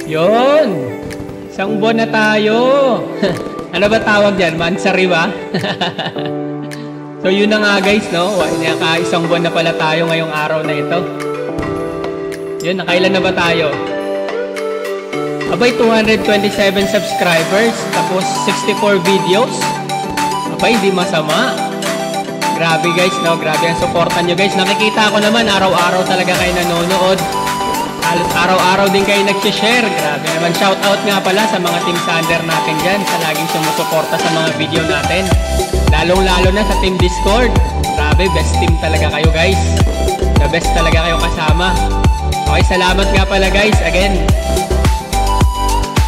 Yun! Isang buwan na tayo! Ano ba tawag dyan? Mansari ba? So yun na nga guys, no? Isang buwan na pala tayo ngayong araw na ito. Yun, nakailan na ba tayo? Abay, 227 subscribers, tapos 64 videos. Abay, di masama. Grabe guys, no? Grabe ang supportan nyo guys. Nakikita ko naman, araw-araw talaga kayo nanonood. Araw-araw din kayo nag-share. Grabe naman. Shoutout nga pala sa mga Team Sander natin dyan, sa laging sumusuporta sa mga video natin. Lalong-lalo na sa Team Discord. Grabe, best team talaga kayo guys. The best talaga kayo kasama. Okay, salamat nga pala guys. Again,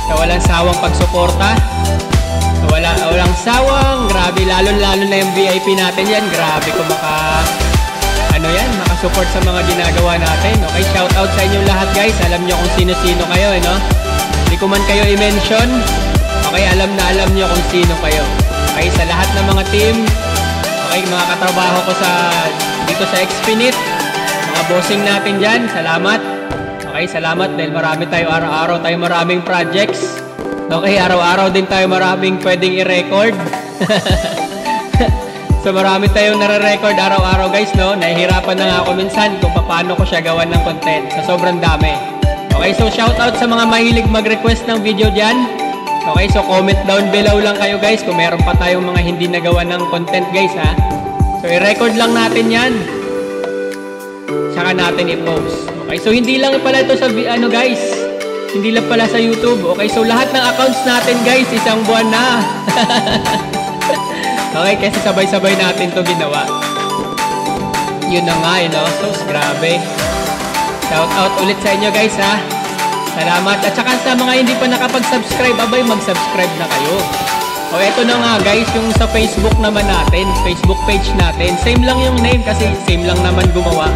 sa walang sawang pagsuporta. Sa walang sawang. Grabe, lalong-lalo na yung VIP natin yan. Grabe kung makasupport sa mga ginagawa natin. Okay, shoutout sa inyong lahat guys. Alam nyo kung sino-sino kayo, no? Hindi ko man kayo i-mention. Okay, alam nyo kung sino kayo. Okay, sa lahat ng mga team. Okay, mga katrabaho ko dito sa Xfinite. Mga bossing natin dyan. Salamat. Okay, salamat dahil marami tayo araw-araw tayo maraming projects. Okay, araw-araw din tayo maraming pwedeng i-record. So marami tayong nare-record araw-araw guys, no? Nahihirapan na nga ako minsan kung paano ko siya gawan ng content. Sa sobrang dami. Okay, so shoutout sa mga mahilig mag-request ng video dyan. Okay, so comment down below lang kayo guys kung meron pa tayong mga hindi nagawa ng content guys, ha? So i-record lang natin yan. Saka natin i-post. Okay, so hindi lang pala ito sa guys. Hindi lang pala sa YouTube. Okay, so lahat ng accounts natin guys, isang buwan na. Okay, kasi sabay-sabay natin to ginawa. Yun na nga, no? So, grabe. Shout out ulit sa inyo guys, ha? Salamat. At saka sa mga hindi pa nakapag-subscribe, abay, mag-subscribe na kayo. O, eto na nga guys, yung sa Facebook naman natin, Facebook page natin. Same lang yung name kasi same lang naman gumawa.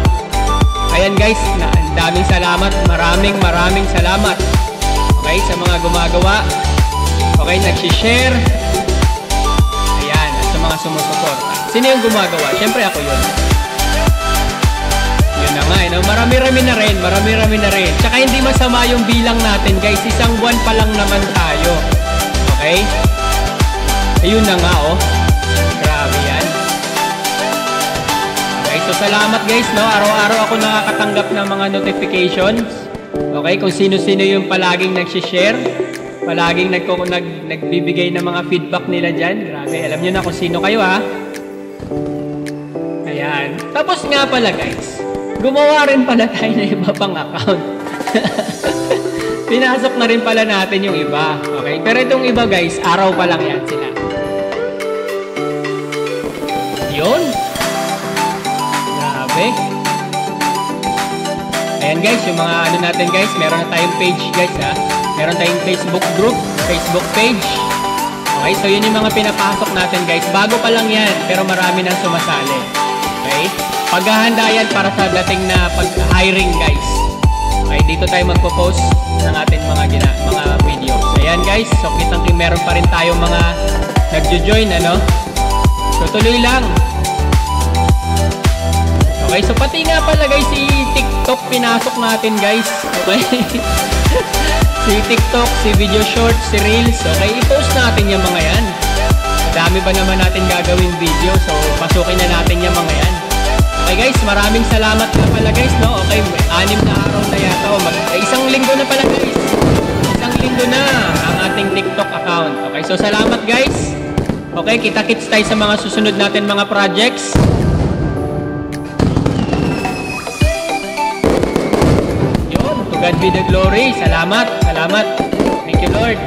Ayan guys, daming salamat. Maraming salamat. Okay, sa mga gumagawa. Okay, nag-share. Mga sumusuporta. Sino yung gumagawa? Siyempre ako yun. Yun na nga, no? Marami-rami na rin. Tsaka hindi masama yung bilang natin, guys. Isang buwan pa lang naman tayo. Okay? Ayun na nga, oh. Grabe yan. Okay, so salamat, guys, no? Araw-araw ako nakakatanggap ng mga notifications. Okay, kung sino-sino yung palaging nag-share. Palaging nagbibigay ng mga feedback nila dyan. Grabe, alam nyo na kung sino kayo, ha? Ayan. Tapos nga pala, guys, gumawa rin pala tayo ng iba pang account. Pinasok na rin pala natin yung iba. Okay? Pero itong iba, guys, araw pa lang yan sila. Yun. Grabe. Ayan, guys, yung mga natin, guys, meron na tayong page, guys, ha? Meron tayong Facebook group, Facebook page. Okay, so yun yung mga pinapasok natin guys. Bago pa lang yan, pero marami nang sumasali. Okay? Paghahanda yan para sa dating na pag-hiring guys. Okay, dito tayo magpo-post ng ating mga videos. Ayan guys, so kitang meron pa rin tayong mga nagjo-join, ano? So tuloy lang. Okay, so pati nga pala guys, si TikTok pinasok natin guys. Okay? Si TikTok, si video shorts, si Reels. Okay, i-post natin yung mga yan. Dami ba naman natin gagawin video, so pasukin na natin yung mga yan. Okay guys, maraming salamat na pala guys, no? Okay, 6 na araw na yata. Isang linggo na pala guys. Isang linggo na ang ating TikTok account. Okay, so salamat guys. Okay, kita-kits tayo sa mga susunod natin mga projects. God be the glory. Salamat. Thank you, Lord.